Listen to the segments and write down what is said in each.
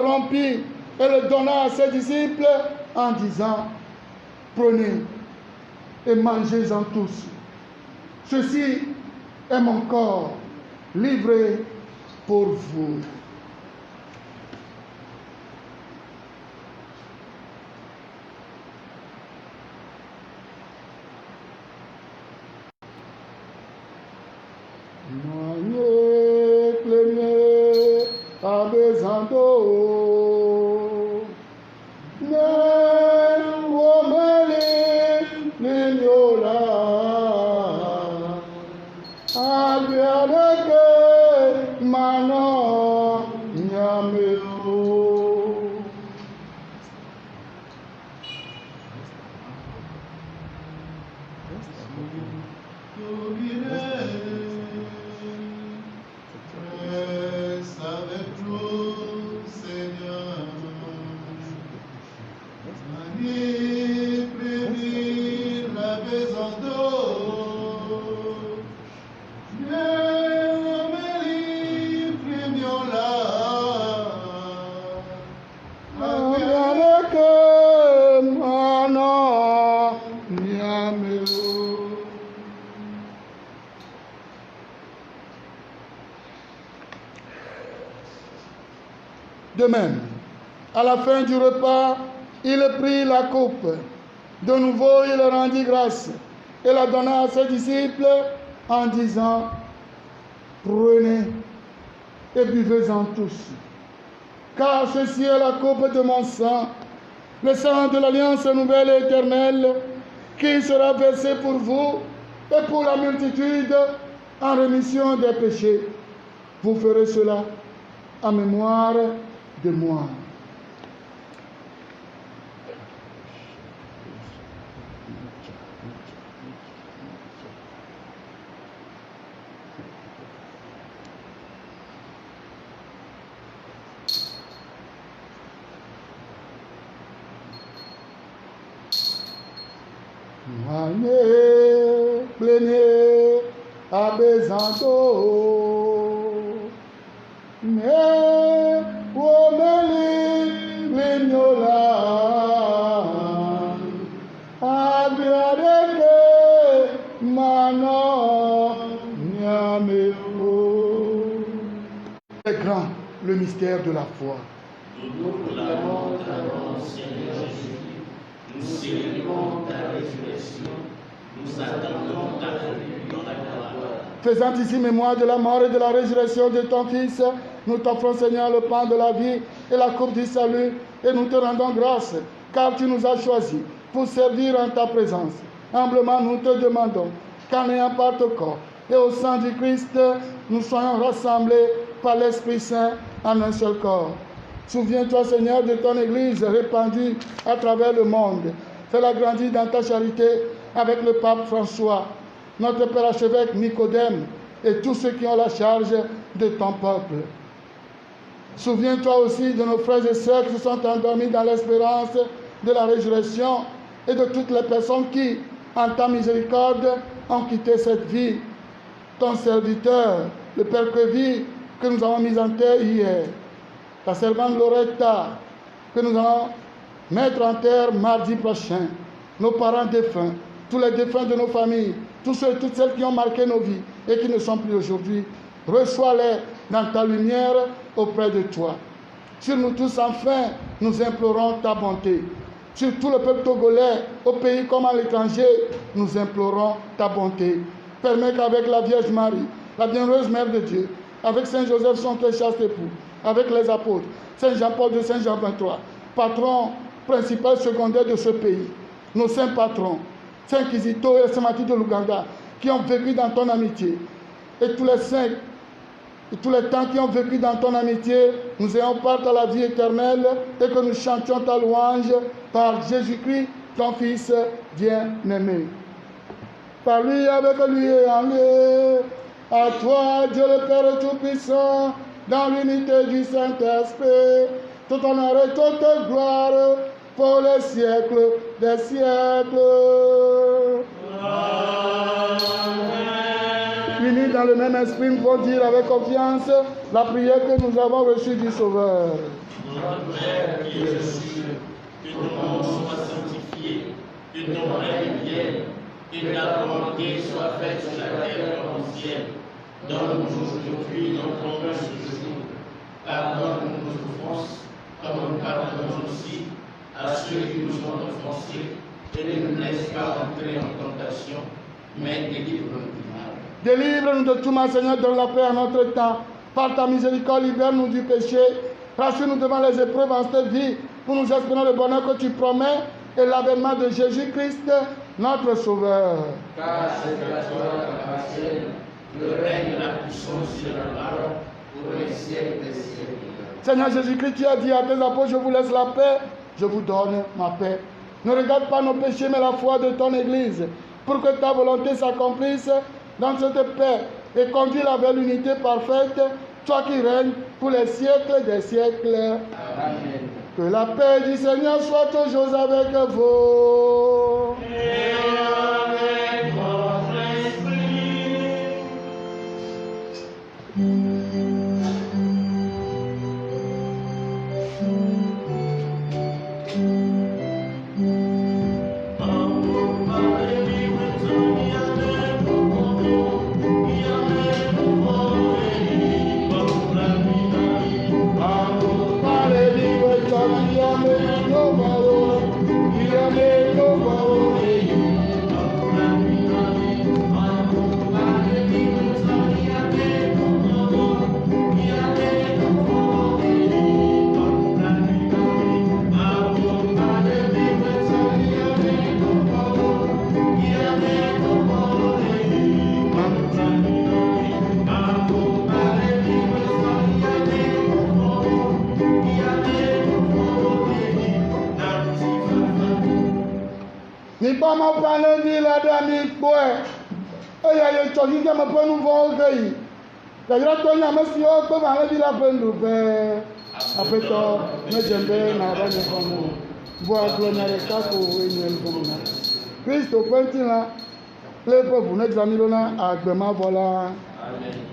rompit et le donna à ses disciples en disant, prenez et mangez-en tous. Ceci est mon corps livré pour vous. Noyé, plénier, a besoin d'eau. Ne romeli, n'ignola. Abiadeke, mano, nyamelo. Reste avec nous, Seigneur. Mani, prévenir la maison d'eau. Néomélie, primiola. Abiadeke, mano, nyamelo. De même, à la fin du repas, il prit la coupe. De nouveau, il rendit grâce et la donna à ses disciples en disant, prenez et buvez-en tous. Car ceci est la coupe de mon sang, le sang de l'alliance nouvelle et éternelle, qui sera versé pour vous et pour la multitude en rémission des péchés. Vous ferez cela en mémoire de moi. Noyé, plénier, a besoin d'eau. Mais, romeli, l'ignola. Abiadeke, mano, nyamelo. C'est grand le mystère de la foi. Nous proclamons ta mort, Seigneur Jésus. Nous célébrons ta résurrection. Nous attendons ta venue dans la gloire. Faisant ici mémoire de la mort et de la résurrection de ton Fils, nous t'offrons, Seigneur, le pain de la vie et la coupe du salut, et nous te rendons grâce, car tu nous as choisis pour servir en ta présence. Humblement, nous te demandons qu'en ayant part au corps et au sang du Christ, nous soyons rassemblés par l'Esprit Saint en un seul corps. Souviens-toi, Seigneur, de ton Église répandue à travers le monde. Fais-la grandir dans ta charité avec le pape François, notre Père archevêque Nicodème et tous ceux qui ont la charge de ton peuple. Souviens-toi aussi de nos frères et sœurs qui se sont endormis dans l'espérance de la résurrection et de toutes les personnes qui, en ta miséricorde, ont quitté cette vie. Ton serviteur, le Père Crévy, que nous avons mis en terre hier, ta servante Loretta, que nous allons mettre en terre mardi prochain, nos parents défunts, tous les défunts de nos familles, tous ceux et toutes celles qui ont marqué nos vies et qui ne sont plus aujourd'hui, reçois-les dans ta lumière auprès de toi. Sur nous tous, enfin, nous implorons ta bonté. Sur tout le peuple togolais, au pays comme à l'étranger, nous implorons ta bonté. Permets qu'avec la Vierge Marie, la bienheureuse Mère de Dieu, avec Saint Joseph, son très chaste époux, avec les apôtres, Saint Jean-Paul de Saint Jean 23, patron principal secondaire de ce pays, nos saints patrons, Saint Kizito et Saint Mathilde de l'Ouganda, qui ont vécu dans ton amitié, et tous les saints, et tous les temps qui ont vécu dans ton amitié, nous ayons part à la vie éternelle et que nous chantions ta louange par Jésus-Christ, ton Fils bien-aimé. Par lui, avec lui et en lui, à toi, Dieu le Père Tout-Puissant, dans l'unité du Saint-Esprit, tout honneur et toute gloire pour les siècles des siècles. Amen. Unis dans le même esprit, nous pouvons dire avec confiance la prière que nous avons reçue du Sauveur. Notre Père qui es aux cieux, que ton nom soit sanctifié, que ton règne vienne, que ta volonté soit faite sur la terre comme au ciel. Donne-nous aujourd'hui notre pain de ce jour. Pardonne-nous nos offenses, comme nous pardonnons aussi à ceux qui nous ont offensés, et ne nous laisse pas entrer en tentation, mais délivre-nous du mal. Délivre-nous de tout mal, Seigneur, donne la paix à notre temps. Par ta miséricorde, libère-nous du péché. Rassure-nous devant les épreuves en cette vie, pour nous espérer le bonheur que tu promets et l'avènement de Jésus-Christ, notre Sauveur. Car c'est à toi la grâce, le règne, la puissance et la gloire, pour les siècles des siècles. Seigneur Jésus-Christ, tu as dit à tes apôtres, je vous laisse la paix, je vous donne ma paix. Ne regarde pas nos péchés, mais la foi de ton Église, pour que ta volonté s'accomplisse dans cette paix et conduire vers l'unité parfaite, toi qui règnes pour les siècles des siècles. Amen. Que la paix du Seigneur soit toujours avec vous. Et avec votre esprit. Ni pas ma parole dit la dame quoi. Et ya yo choki ke ma ponu vo gei. Ka yo to nya ma si o ko ba la di la penu be. Apeto me jembe na ba ne komo. Bo aglo na re ka ko we ni en komo na. Kristo kwenti na le po bu na jamilo na agbe ma vola. Amen.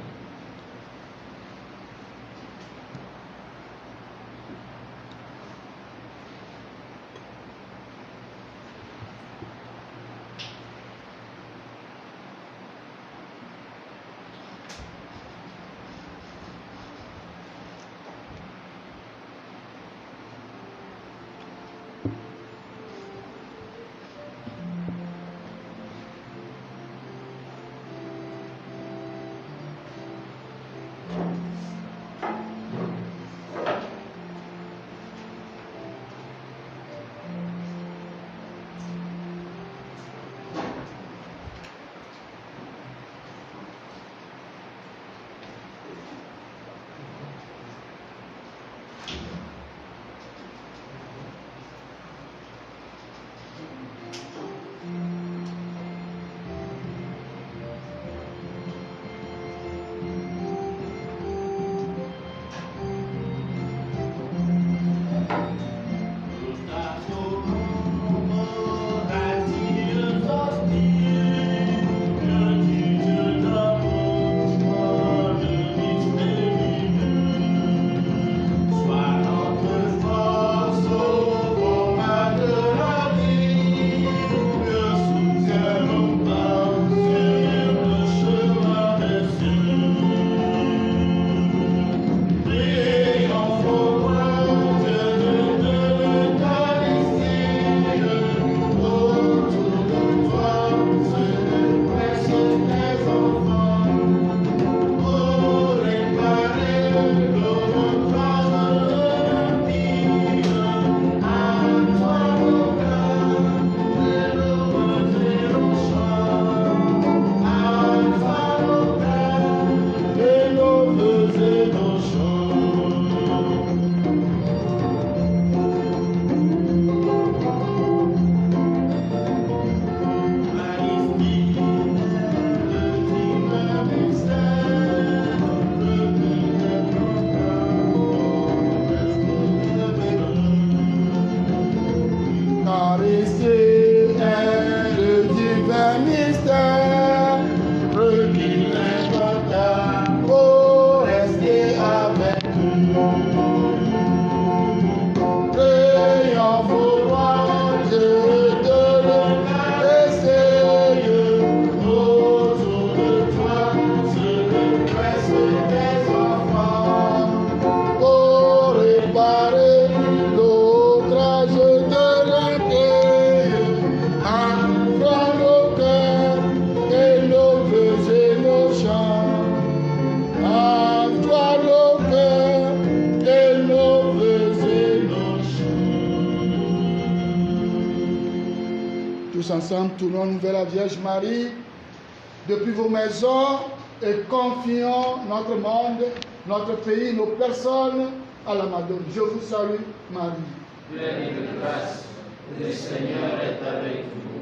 Tous ensemble, tournons-nous vers la Vierge Marie, depuis vos maisons, et confions notre monde, notre pays, nos personnes à la Madone. Je vous salue, Marie. Pleine de grâce, le Seigneur est avec vous.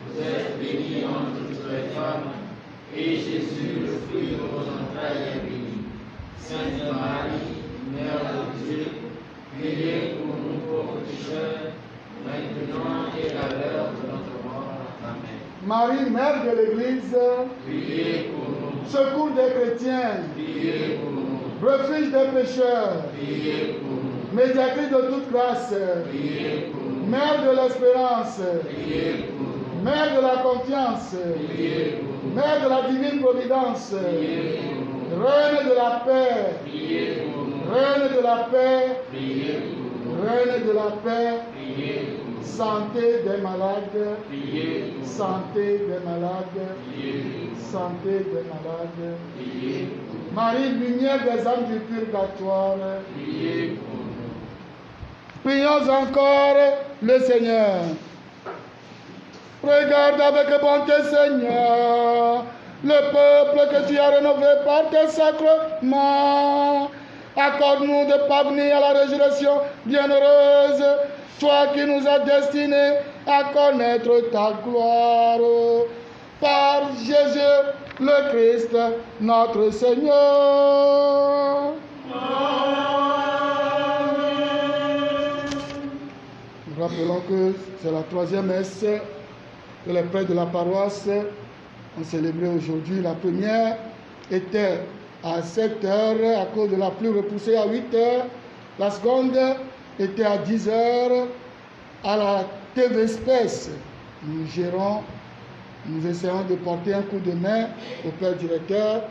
Vous êtes bénie entre toutes les femmes, et Jésus, le fruit de vos entrailles, est béni. Sainte Marie, Mère de Dieu, priez pour nous pauvres pécheurs, maintenant et à l'heure de notre mort. Amen. Marie, Mère de l'Église, Priez pour nous. secours des chrétiens, Priez pour nous. refuge des pécheurs, Priez pour nous. médiatrice de toute grâce, Priez pour nous. Mère de l'espérance, Priez pour nous. Mère de la confiance, Priez pour nous. Mère de la divine providence, Priez pour nous. Reine de la paix, Priez pour nous. Reine de la paix, Priez pour nous. Reine de la paix, Priez pour nous. santé des malades, Priez pour nous. santé des malades, Priez pour nous. santé des malades. Priez pour nous. Marie, lumière des âmes du purgatoire, Priez pour nous. prions encore le Seigneur. Regarde avec bonté, Seigneur, le peuple que tu as rénové par tes sacrements. Accorde-nous de parvenir à la résurrection bienheureuse, toi qui nous as destinés à connaître ta gloire. Par Jésus le Christ, notre Seigneur. Nous rappelons que c'est la 3e messe que les prêtres de la paroisse ont célébré aujourd'hui. La première était à 7 heures à cause de la pluie repoussée à 8 heures. La seconde était à 10 heures à la T-Vespes. Nous gérons, nous essayons de porter un coup de main au Père directeur.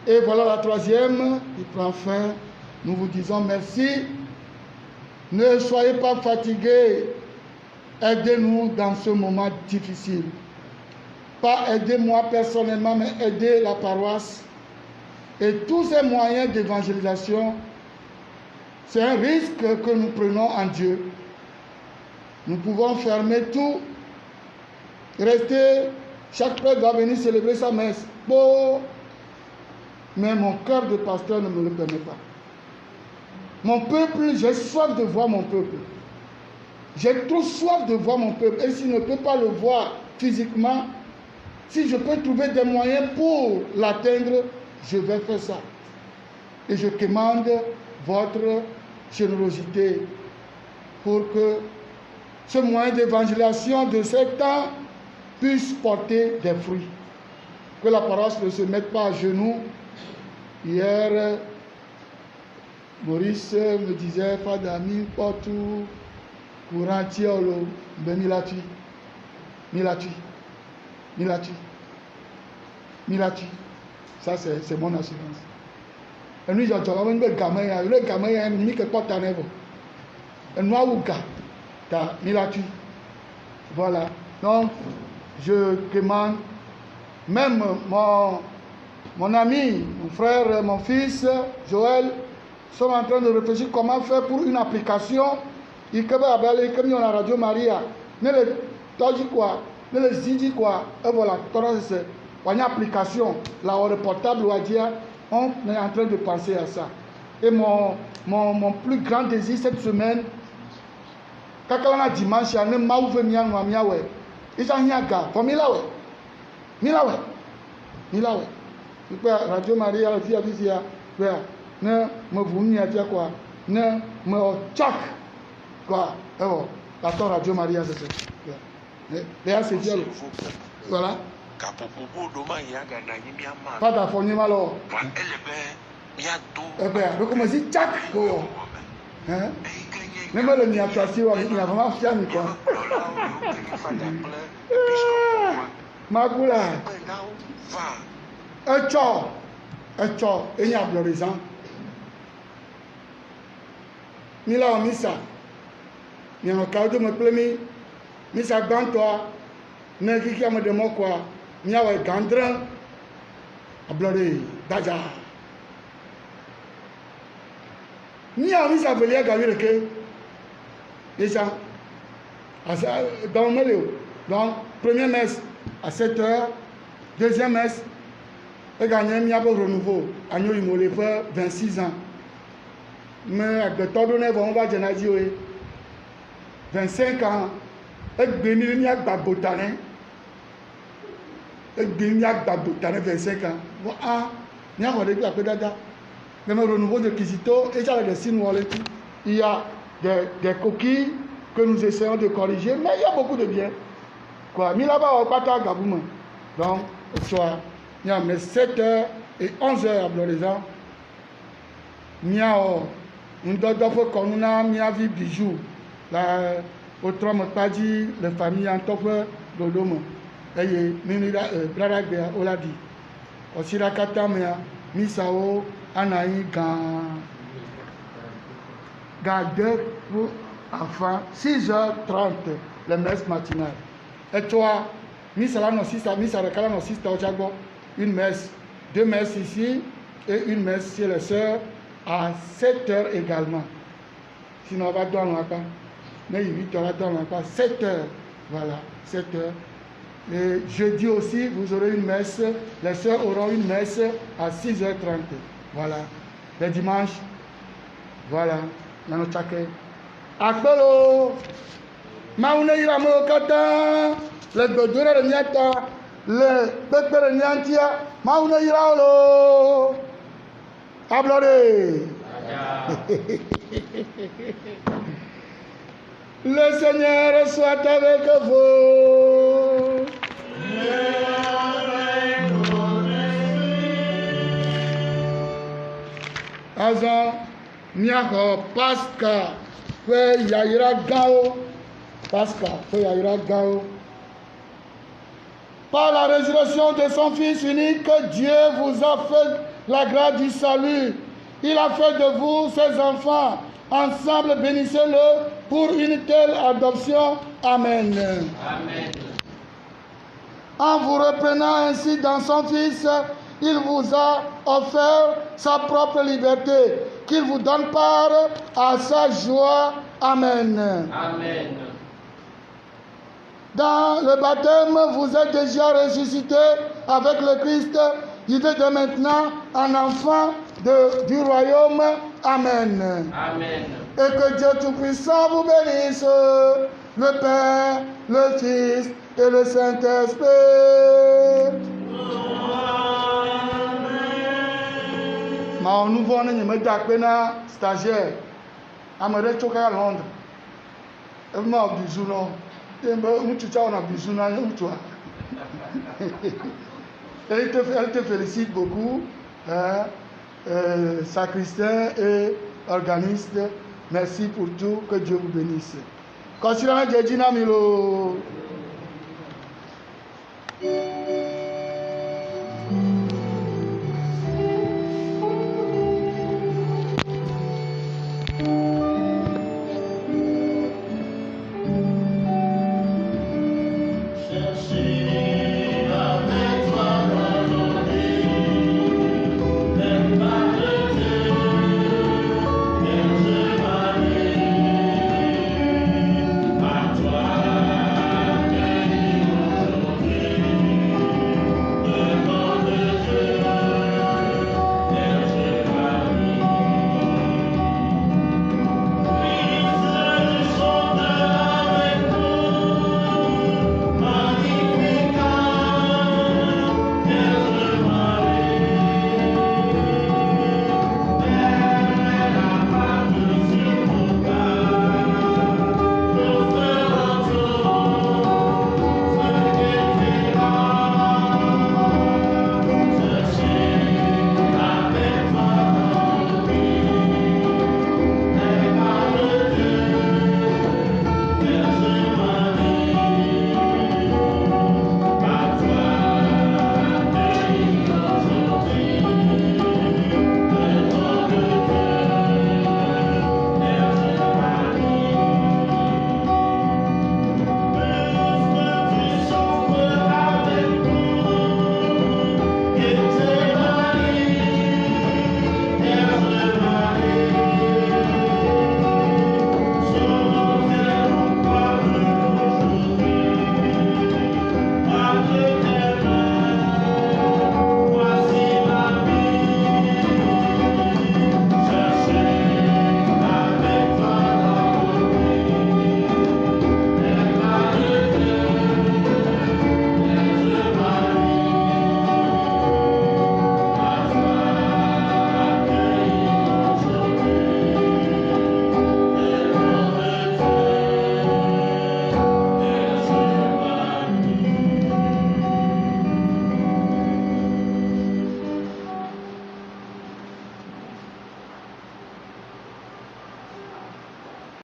Et voilà la 3e qui prend fin. Nous vous disons merci. Ne soyez pas fatigués. Aidez-nous dans ce moment difficile. Pas aidez-moi personnellement, mais aidez la paroisse. Et tous ces moyens d'évangélisation, c'est un risque que nous prenons en Dieu. Nous pouvons fermer tout, rester, chaque prêtre va venir célébrer sa messe. Bon, mais mon cœur de pasteur ne me le permet pas. Mon peuple, j'ai soif de voir mon peuple. J'ai trop soif de voir mon peuple. Et s'il ne peut pas le voir physiquement, si je peux trouver des moyens pour l'atteindre, je vais faire ça. Et je commande votre générosité pour que ce moyen d'évangélisation de ces temps puisse porter des fruits. Que la paroisse ne se mette pas à genoux. Hier, Maurice me disait, Fadami, partout, courant, tiolo, ben milatu. Ça, c'est mon assurance. Et nous, j'entends le gamin, il me dit que pas ta nevo. Et nous, ta milatu. Voilà. Donc, je commande, même mon ami, mon frère, mon fils, Joël, sommes en train de réfléchir comment faire pour une application. Il y a comme la radio Maria, ne le toji quoi, ne le zidi quoi, et voilà, c'est une application, là au portable ou à dire, on est en train de penser à ça. Et mon plus grand désir cette semaine, quand on a dimanche, il y a un mauvais miaoué, il y a un yaga, pour milaoué. Radio Maria, la vie a dit, ne me voulez pas quoi, ne me tchak quoi, la Radio Maria c'est ça. D'ailleurs c'est bien. Voilà. Pas d'affonner malo. Eh bien, donc on dit tchak quoi. Hein? Même le miatassi ou il a vraiment fier quoi. Magula. Un tchor, et il y a de raison. Mila o misa, mi en cas de me plemi, misa toi, ne qui me de moi quoi, mi a gandrin, a bloré, daja. Ni a misa velia gavir que, déjà, dans le milieu, Donc, première messe à 7h, deuxième messe, et gagné un renouveau. Agneau Imolé fait 26 ans. Mais avec le temps donné, on va dire 25 ans. Et béni, il y a Babotané. Et béni, il y a Babotané, 25 ans. Ah, il y a un dada. Mais le renouveau de Kizito, et j'avais des signes. Il y a des coquilles que nous essayons de corriger, mais il y a beaucoup de bien. Quoi, mais là-bas, on va pas Gabouma. Donc, au soir, il y a 7h et 11h à Blorézan. Il y a un dodo qu'on a mis à vie bijou. Là, autrement pas dit, les familles en top de l'homme. Et il y a Bradagbe, on l'a dit. Aussi, la Katamea, Misao, Anaï, Gade pour enfants, 6h30, les messes matinales. Et toi, Misala Nosista, Misala Nosista, une messe, 2 messes ici et une messe chez les sœurs à 7h également. Sinon, on va dormir pas. Mais 8h, on va dormir pas. 7h, voilà, 7h. Et jeudi aussi, vous aurez une messe. Les sœurs auront une messe à 6h30. Voilà. Les dimanches, voilà. Nanochake. Akbelo. Maoune Iramo Kata. Le Godura de Niata. Le Pepe de Niantia. Maoune Irao. Ablore. Le Seigneur soit avec vous. Azan, Niako, Pasca, Fe Yaira Gao, Pasca, Fe Yaira Gao. Par la résurrection de son Fils unique, Dieu vous a fait la grâce du salut. Il a fait de vous ses enfants. Ensemble, bénissez-le pour une telle adoption. Amen. Amen. En vous reprenant ainsi dans son Fils, il vous a offert sa propre liberté, qu'il vous donne part à sa joie. Amen. Amen. Dans le baptême, vous êtes déjà ressuscité avec le Christ. Il est de maintenant un enfant du royaume. Amen. Amen. Et que Dieu Tout-Puissant vous bénisse, le Père, le Fils et le Saint-Esprit. Ma nouveau on me dakpena stagiaire. Amere choka à Londres. Et m'a bisou non. Et mutu cha on a bisou na mutu. Elle te félicite beaucoup. Sacristain et organiste, merci pour tout, que Dieu vous bénisse. Considérez Jésus Namilo.